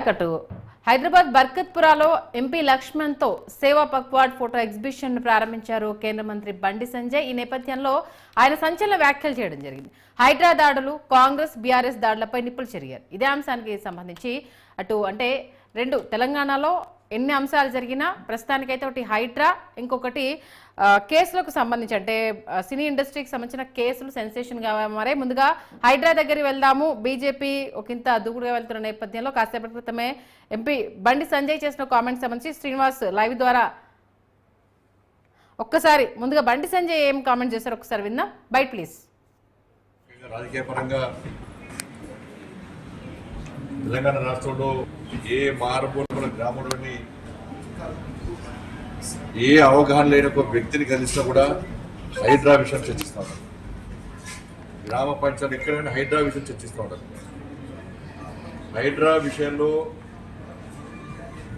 కటు Hyderabad బర్కత్పురాలో MP లక్ష్మణ్తో సేవా Pakhwada photo exhibition ప్రారంభించారు కేంద్ర మంత్రి బండి సంజయ్. ఈ నేపథ్యంలో ఆయన సంచలన వ్యాఖ్యలు చేయడం జరిగింది. హైడ్రా దాడులు, కాంగ్రెస్ బీఆర్ఎస్ దాడులపై నిప్పులు చెరిగారు. ఇదే అంశానికి సంబంధించి రెండు తెలంగాణలో ఎన్ని అంశాలు జరిగినా ప్రస్తుతానికైతే ఒకటి హైడ్రా, ఇంకొకటి కేసులకు సంబంధించి అంటే సినీ ఇండస్ట్రీకి సంబంధించిన కేసులు సెన్సేషన్గా మారే. ముందుగా హైడ్రా దగ్గరికి వెళ్దాము. బీజేపీ ఒకంత దూకుడుగా వెళ్తున్న నేపథ్యంలో కాసేపటి క్రితమే ఎంపీ బండి సంజయ్ చేసిన కామెంట్స్ సంబంధించి శ్రీనివాస్ లైవ్ ద్వారా ఒక్కసారి ముందుగా బండి సంజయ్ ఏం కామెంట్ చేశారు ఒకసారి విందాం. Bite please. రాజకీయ పరంగా తెలంగాణ రాష్ట్రంలో ఏ మారుమూల గ్రామంలోని ఏ అవగాహన లేని ఒక వ్యక్తిని కలిసినా కూడా హైడ్రా విషయం చర్చిస్తూ ఉంటారు. గ్రామ పంచాయతీ ఎక్కడైనా హైడ్రా విషయం చర్చిస్తూ ఉంటారు. హైడ్రా విషయంలో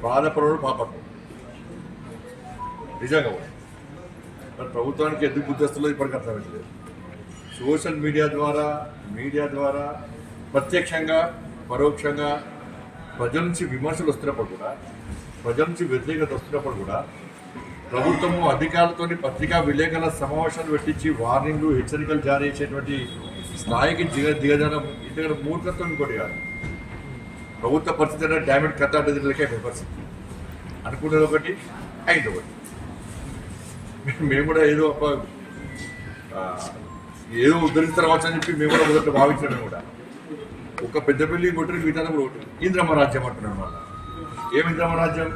బాధపడడం పాపడం నిజంగా మరి ప్రభుత్వానికి ఎందుకు గుర్తిస్తుందో ఇప్పటికీ అర్థమవుతలేదు. సోషల్ మీడియా ద్వారా ప్రత్యక్షంగా పరోక్షంగా ప్రజల నుంచి విమర్శలు వస్తున్నప్పుడు కూడా, ప్రజల నుంచి వ్యతిరేకత వస్తున్నప్పుడు కూడా ప్రభుత్వము అధికారులతో పత్రికా విలేకరుల సమావేశాలు పెట్టించి వార్నింగ్లు, హెచ్చరికలు జారీ చేసేటువంటి స్థాయికి దిగజానం ఇంతకంటే మూర్ఖత్వం ఇంకోటి కాదు. ప్రభుత్వ పరిస్థితి అంటే డ్యామేజ్ కథాడికే పరిస్థితి. అనుకునేది ఒకటి, అయింది ఒకటి. మేము కూడా ఏదో ఉద్ధరిస్తారవచ్చు అని చెప్పి మేము కూడా మొదట భావించడం కూడా ఒక పెద్ద పెళ్లి కొట్టిన మిగతా కూడా ఒకటి ఇంద్రమ్మ రాజ్యం అంటున్నాడు. మళ్ళీ ఏమి ఇంద్రమ్మ రాజ్యం?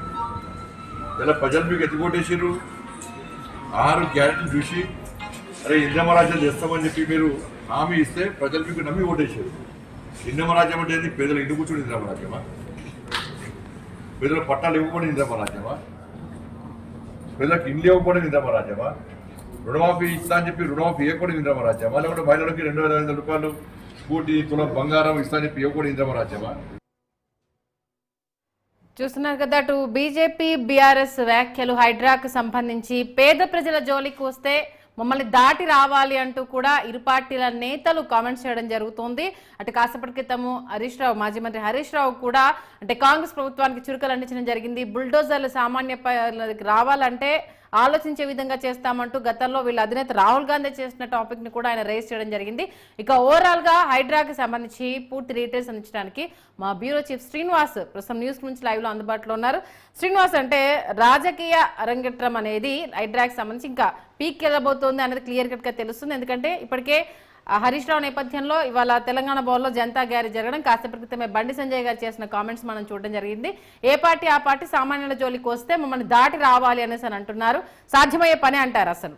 ఇలా ప్రజలు మీకు ఎత్తుకొట్టేసారు. 6 గ్యారెంటీలు చూసి అరే ఇంద్రమ్మ రాజ్యం చేస్తామని చెప్పి మీరు హామీ ఇస్తే ప్రజలు మీకు నమ్మి ఓటేసారు. ఇంద్రమ్మ రాజ్యం అంటే ఏంటి? పేదలు ఇంటి కూర్చొని ఇంద్రమ్మ రాజ్యమా? పేదల పట్టాలు ఇవ్వకూడదు ఇంద్రమ్మ రాజ్యమా? పేదలకు ఇండ్లు ఇవ్వకూడదు ఇంద్రమ్మ రాజ్యమా? రుణమాఫీ ఇస్తా అని చెప్పి రుణమాఫీ ఇవ్వకూడదు ఇంద్రమ్మ రాజ్యమా? లేకుంటే మహిళలకి 2,500 రూపాయలు కోటి తులం బంగారం ఇస్తా అని చెప్పి ఇవ్వకూడదు ఇంద్రమ్మ రాజ్యమా? చూస్తున్నారు కదా, అటు బీజేపీ బీఆర్ఎస్ వ్యాఖ్యలు హైడ్రాకు సంబంధించి పేద ప్రజల జోలికి వస్తే మమ్మల్ని దాటి రావాలి అంటూ కూడా ఇరు పార్టీల నేతలు కామెంట్స్ చేయడం జరుగుతోంది. అటు కాసేపటి క్రితము హరీష్ రావు, మాజీ మంత్రి హరీష్ రావు కూడా అంటే కాంగ్రెస్ ప్రభుత్వానికి చురుకలు అందించడం జరిగింది. బుల్డోజర్లు సామాన్య రావాలంటే ఆలోచించే విధంగా చేస్తామంటూ గతంలో వీళ్ళ అధినేత రాహుల్ గాంధీ చేసిన టాపిక్ ని కూడా ఆయన రేస్ చేయడం జరిగింది. ఇక ఓవరాల్ గా హైడ్రాకి సంబంధించి పూర్తి డీటెయిల్స్ అందించడానికి మా బ్యూరో చీఫ్ శ్రీనివాస్ ప్రస్తుతం న్యూస్ నుంచి లైవ్ లో అందుబాటులో ఉన్నారు. శ్రీనివాస్, అంటే రాజకీయ అరంగేట్రం అనేది హైడ్రాకి సంబంధించి ఇంకా పీక్ వెళ్ళబోతోంది అనేది క్లియర్ కట్ గా తెలుస్తుంది. ఎందుకంటే ఇప్పటికే హరీష్ రావు నేపథ్యంలో ఇవాళ తెలంగాణ భవన్లో జనతా గ్యారేజ్ జరగడం, కాసేపటి క్రితమే బండి సంజయ్ గారు చేసిన కామెంట్స్ మనం చూడడం జరిగింది. ఏ పార్టీ ఆ పార్టీ సామాన్యుల జోలికి వస్తే మమ్మల్ని దాటి రావాలి అనేసి అని అంటున్నారు. సాధ్యమయ్యే పని అంటారు అసలు?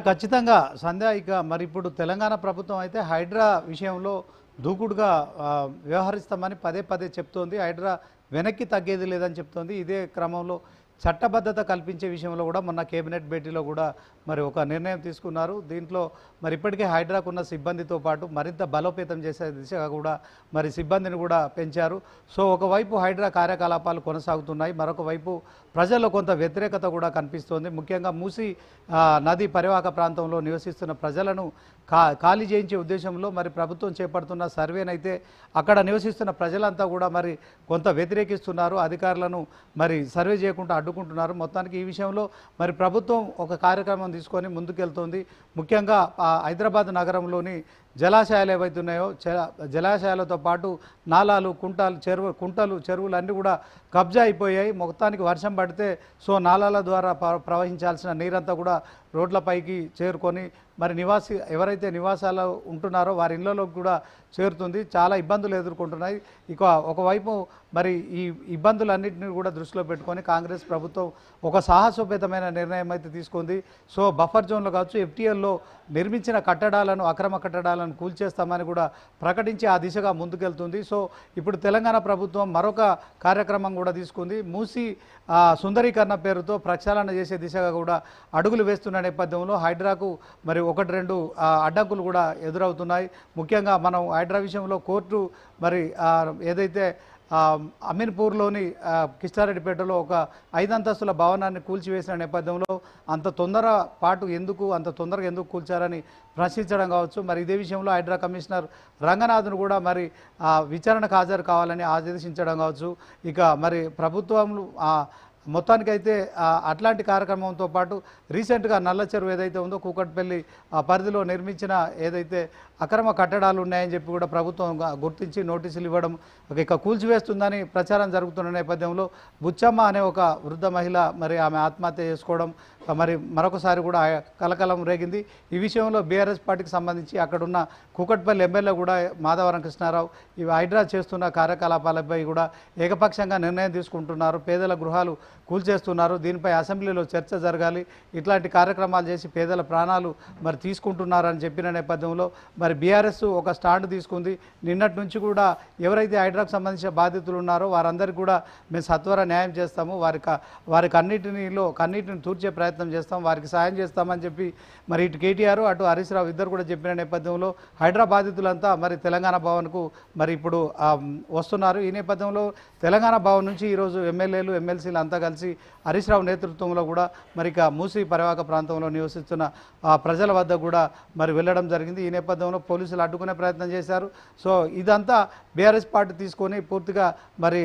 ఖచ్చితంగా సంధ్య. ఇక మరి ఇప్పుడు తెలంగాణ ప్రభుత్వం అయితే హైడ్రా విషయంలో దూకుడుగా వ్యవహరిస్తామని పదే చెప్తోంది. హైడ్రా వెనక్కి తగ్గేది లేదని చెప్తోంది. ఇదే క్రమంలో చట్టబద్ధత కల్పించే విషయంలో కూడా మొన్న కేబినెట్ భేటీలో కూడా మరి ఒక నిర్ణయం తీసుకున్నారు. దీంట్లో మరి ఇప్పటికే హైడ్రాకున్న సిబ్బందితో పాటు మరింత బలోపేతం చేసే దిశగా కూడా మరి సిబ్బందిని కూడా పెంచారు. సో ఒకవైపు హైడ్రా కార్యకలాపాలు కొనసాగుతున్నాయి, మరొక వైపు ప్రజల్లో కొంత వ్యతిరేకత కూడా కనిపిస్తోంది. ముఖ్యంగా మూసీ నది పరివాహక ప్రాంతంలో నివసిస్తున్న ప్రజలను ఖాళీ చేయించే ఉద్దేశంలో మరి ప్రభుత్వం చేపడుతున్న సర్వేనైతే అక్కడ నివసిస్తున్న ప్రజలంతా కూడా మరి కొంత వ్యతిరేకిస్తున్నారు. అధికారులను మరి సర్వే చేయకుండా అడ్డుకుంటున్నారు. మొత్తానికి ఈ విషయంలో మరి ప్రభుత్వం ఒక కార్యక్రమం తీసుకొని ముందుకెళ్తోంది. ముఖ్యంగా హైదరాబాద్ నగరంలోని జలాశయాలు ఏవైతున్నాయో జలాశయాలతో పాటు నాలాలు, కుంటలు, చెరువులు అన్నీ కూడా కబ్జా అయిపోయాయి. మొత్తానికి వర్షం పడితే సో నాలాల ద్వారా ప్రవహించాల్సిన నీరంతా కూడా రోడ్లపైకి చేరుకొని మరి ఎవరైతే నివాసాలు ఉంటున్నారో వారి ఇళ్లలోకి కూడా చేరుతుంది. చాలా ఇబ్బందులు ఎదుర్కొంటున్నాయి. ఇక ఒకవైపు మరి ఈ ఇబ్బందులన్నింటినీ కూడా దృష్టిలో పెట్టుకొని కాంగ్రెస్ ప్రభుత్వం ఒక సాహసోపేతమైన నిర్ణయం అయితే తీసుకుంది. సో బఫర్ జోన్లో కావచ్చు, ఎఫ్టీఎల్లో నిర్మించిన కట్టడాలను, అక్రమ కట్టడాలను కూల్చేస్తామని కూడా ప్రకటించి ఆ దిశగా ముందుకెళ్తుంది. సో ఇప్పుడు తెలంగాణ ప్రభుత్వం మరొక కార్యక్రమం కూడా తీసుకుంది. మూసీ సుందరీకరణ పేరుతో ప్రక్షాళన చేసే దిశగా కూడా అడుగులు వేస్తున్న నేపథ్యంలో హైడ్రాకు మరి 1-2 అడ్డంకులు కూడా ఎదురవుతున్నాయి. ముఖ్యంగా మనం హైడ్రా విషయంలో కోర్టు మరి ఏదైతే అమీన్పూర్లోని కిష్టారెడ్డిపేటలో ఒక 5 అంతస్తుల భవనాన్ని కూల్చివేసిన నేపథ్యంలో అంత తొందరగా ఎందుకు కూల్చారని ప్రశ్నించడం కావచ్చు. మరి ఇదే విషయంలో హైడ్రా కమిషనర్ రంగనాథ్ను కూడా మరి విచారణకు హాజరు కావాలని ఆదేశించడం కావచ్చు. ఇక మరి ప్రభుత్వం మొత్తానికైతే అట్లాంటి కార్యక్రమంతో పాటు రీసెంట్గా నల్ల చెరువు ఏదైతే ఉందో కూకట్పల్లి పరిధిలో నిర్మించిన ఏదైతే అక్రమ కట్టడాలు ఉన్నాయని చెప్పి కూడా ప్రభుత్వం గుర్తించి నోటీసులు ఇవ్వడం ఇక కూల్చివేస్తుందని ప్రచారం జరుగుతున్న నేపథ్యంలో బుచ్చమ్మ అనే ఒక వృద్ధ మహిళ మరి ఆమె ఆత్మహత్య చేసుకోవడం మరి మరొకసారి కూడా కలకలం రేగింది. ఈ విషయంలో బీఆర్ఎస్ పార్టీకి సంబంధించి అక్కడున్న కూకట్పల్లి ఎమ్మెల్యే కూడా మాధవరం కృష్ణారావు ఇవి హైడ్రా చేస్తున్న కార్యకలాపాలపై కూడా ఏకపక్షంగా నిర్ణయం తీసుకుంటున్నారు. పేదల గృహాలు కూల్చేస్తున్నారు, దీనిపై అసెంబ్లీలో చర్చ జరగాలి, ఇట్లాంటి కార్యక్రమాలు చేసి పేదల ప్రాణాలు మరి తీసుకుంటున్నారని చెప్పిన నేపథ్యంలో మరి బీఆర్ఎస్ ఒక స్టాండ్ తీసుకుంది. నిన్నటి నుంచి కూడా ఎవరైతే హైడ్రాకు సంబంధించిన బాధితులు ఉన్నారో వారందరికీ కూడా మేము సత్వర న్యాయం చేస్తాము, వారికి కన్నీటిని తూర్చే ప్రయత్నం చేస్తాం, వారికి సాయం చేస్తామని చెప్పి మరి ఇటు కేటీఆర్ అటు హరీష్ రావు ఇద్దరు కూడా చెప్పిన నేపథ్యంలో హైడ్రా బాధితులంతా మరి తెలంగాణ భవన్కు మరి ఇప్పుడు వస్తున్నారు. ఈ నేపథ్యంలో తెలంగాణ భవన్ నుంచి ఈరోజు ఎమ్మెల్యేలు ఎమ్మెల్సీలు అంతా కలిసి హరీష్ రావు నేతృత్వంలో కూడా మరి ఇక మూసీ పరివాహక ప్రాంతంలో నివసిస్తున్న ప్రజల వద్ద కూడా మరి వెళ్ళడం జరిగింది. ఈ నేపథ్యంలో పోలీసులు అడ్డుకునే ప్రయత్నం చేశారు. సో ఇదంతా బీఆర్ఎస్ పార్టీ తీసుకొని పూర్తిగా మరి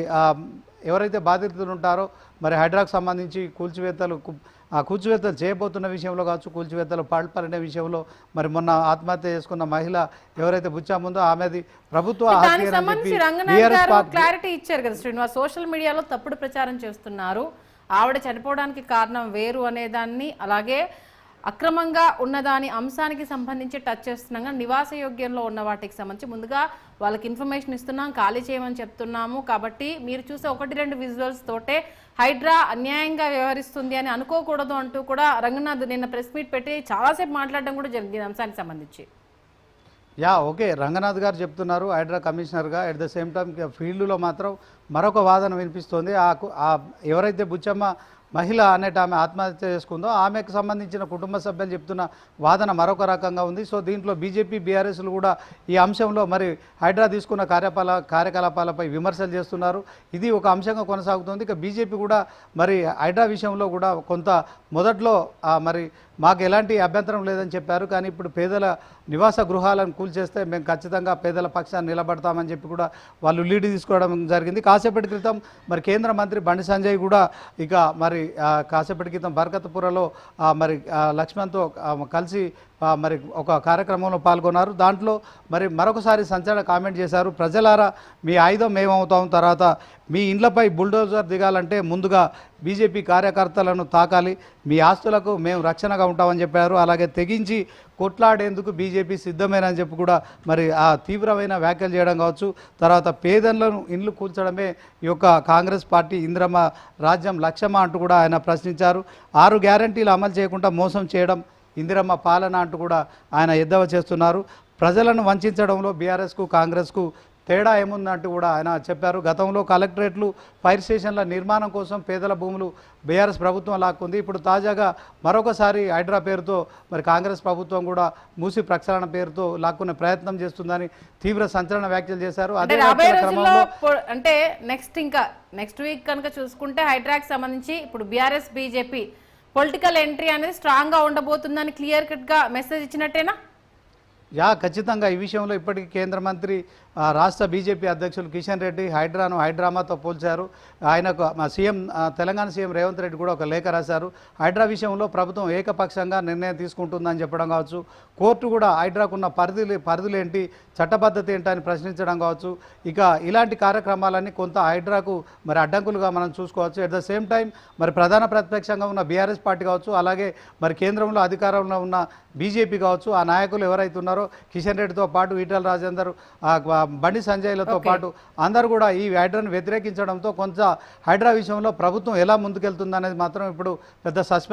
ఎవరైతే బాధితులు ఉంటారో మరి హైడ్రాకు సంబంధించి కూల్చివేతలు చేయబోతున్న విషయంలో కావచ్చు, కూల్చివేతలు పాల్పడిన విషయంలో మరి మొన్న ఆత్మహత్య చేసుకున్న మహిళ ఎవరైతే బుచ్చమ్మ ఉందో ఆమెది ప్రభుత్వ క్లారిటీ ఇచ్చారు కదా శ్రీనివాస్. సోషల్ మీడియాలో తప్పుడు ప్రచారం చేస్తున్నారు, ఆవిడ చనిపోవడానికి కారణం వేరు అనేదాన్ని అలాగే అక్రమంగా ఉన్నదాని అంశానికి సంబంధించి టచ్ చేస్తున్నాం. నివాస యోగ్యంలో ఉన్న వాటికి సంబంధించి ముందుగా వాళ్ళకి ఇన్ఫర్మేషన్ ఇస్తున్నాం, ఖాళీ చేయమని చెప్తున్నాము. కాబట్టి మీరు చూసే 1-2 విజువల్స్ తోటే హైడ్రా అన్యాయంగా వ్యవహరిస్తుంది అని అనుకోకూడదు అంటూ కూడా రంగనాథ్ నిన్న ప్రెస్ మీట్ పెట్టి చాలాసేపు మాట్లాడడం కూడా జరిగింది అంశానికి సంబంధించి. ఓకే, రంగనాథ్ గారు చెప్తున్నారు హైడ్రా కమిషనర్గా. అట్ ద సేమ్ టైం ఫీల్డ్లో మాత్రం మరొక వాదన వినిపిస్తోంది. ఎవరైతే బుచ్చమ్మ మహిళ అనేట ఆమె ఆత్మహత్య చేసుకుందో ఆమెకు సంబంధించిన కుటుంబ సభ్యులు చెప్తున్న వాదన మరొక రకంగా ఉంది. సో దీంట్లో బీజేపీ బీఆర్ఎస్లు కూడా ఈ అంశంలో మరి హైడ్రా తీసుకున్న కార్యకలాపాలపై విమర్శలు చేస్తున్నారు. ఇది ఒక అంశంగా కొనసాగుతుంది. ఇక బీజేపీ కూడా మరి హైడ్రా విషయంలో కూడా కొంత మొదట్లో మరి మాకు ఎలాంటి అభ్యంతరం లేదని చెప్పారు, కానీ ఇప్పుడు పేదల నివాస గృహాలను కూల్చేస్తే మేము ఖచ్చితంగా పేదల పక్షాన్ని నిలబడతామని చెప్పి కూడా వాళ్ళు లీడ్ తీసుకోవడం జరిగింది. కాసేపటి క్రితం మరి కేంద్ర మంత్రి బండి సంజయ్ కూడా ఇక మరి కాసేపటి క్రితం బర్కత్పురలో మరి లక్ష్మణ్తో కలిసి మరి ఒక కార్యక్రమంలో పాల్గొన్నారు. దాంట్లో మరి మరొకసారి సంచలన కామెంట్ చేశారు. ప్రజలారా మీ ఆయుధం మేమవుతాం, తర్వాత మీ ఇండ్లపై బుల్డోజర్ దిగాలంటే ముందుగా బీజేపీ కార్యకర్తలను తాకాలి, మీ ఆస్తులకు మేము రక్షణగా ఉంటామని చెప్పారు. అలాగే తెగించి కొట్లాడేందుకు బీజేపీ సిద్ధమేనని చెప్పి కూడా మరి తీవ్రమైన వ్యాఖ్యలు చేయడం కావచ్చు. తర్వాత పేదలను ఇండ్లు కూల్చడమే ఈ యొక్క కాంగ్రెస్ పార్టీ ఇందిరమ్మ రాజ్యం లక్ష్యమా అంటూ కూడా ఆయన ప్రశ్నించారు. 6 గ్యారంటీలు అమలు చేయకుండా మోసం చేయడం ఇందిరమ్మ పాలన అంటూ కూడా ఆయన ఎద్దేవా చేస్తున్నారు. ప్రజలను వంచడంలో బీఆర్ఎస్కు కాంగ్రెస్కు తేడా ఏముందంటూ కూడా ఆయన చెప్పారు. గతంలో కలెక్టరేట్లు ఫైర్ స్టేషన్ల నిర్మాణం కోసం పేదల భూములు బీఆర్ఎస్ ప్రభుత్వం లాక్కుంది. ఇప్పుడు తాజాగా మరొకసారి హైడ్రా పేరుతో మరి కాంగ్రెస్ ప్రభుత్వం కూడా మూసి ప్రక్షాళన పేరుతో లాక్కునే ప్రయత్నం చేస్తుందని తీవ్ర సంచలన వ్యాఖ్యలు చేశారు. అంటే నెక్స్ట్ వీక్ కనుక చూసుకుంటే హైడ్రాకి సంబంధించి ఇప్పుడు బీఆర్ఎస్ బీజేపీ పొలిటికల్ ఎంట్రీ అనేది స్ట్రాంగ్ గా ఉండబోతుందని క్లియర్ కట్ గా మెసేజ్ ఇచ్చినట్టేనా? ఖచ్చితంగా ఈ విషయంలో ఇప్పటికీ కేంద్ర మంత్రి రాష్ట్ర బీజేపీ అధ్యక్షులు కిషన్ రెడ్డి హైడ్రాను హైడ్రామాతో పోల్చారు. ఆయనకు తెలంగాణ సీఎం రేవంత్ రెడ్డి కూడా ఒక లేఖ రాశారు. హైడ్రా విషయంలో ప్రభుత్వం ఏకపక్షంగా నిర్ణయం తీసుకుంటుందని చెప్పడం కావచ్చు, కోర్టు కూడా హైడ్రాకున్న పరిధులు ఏంటి, చట్టబద్ధత ఏంటని ప్రశ్నించడం కావచ్చు. ఇక ఇలాంటి కార్యక్రమాలన్నీ కొంత హైడ్రాకు మరి అడ్డంకులుగా మనం చూసుకోవచ్చు. అట్ ద సేమ్ టైం మరి ప్రధాన ప్రతిపక్షంగా ఉన్న బీఆర్ఎస్ పార్టీ కావచ్చు, అలాగే మరి కేంద్రంలో అధికారంలో ఉన్న బీజేపీ కావచ్చు, ఆ నాయకులు ఎవరైతే ఉన్నారో కిషన్ రెడ్డితో పాటు ఈటల రాజేందర్, బండి సంజయ్లతో పాటు అందరూ కూడా ఈ హైడ్రాను వ్యతిరేకించడంతో కొంత హైడ్రా విషయంలో ప్రభుత్వం ఎలా ముందుకెళ్తుందనేది మాత్రం ఇప్పుడు పెద్ద సస్పెన్స్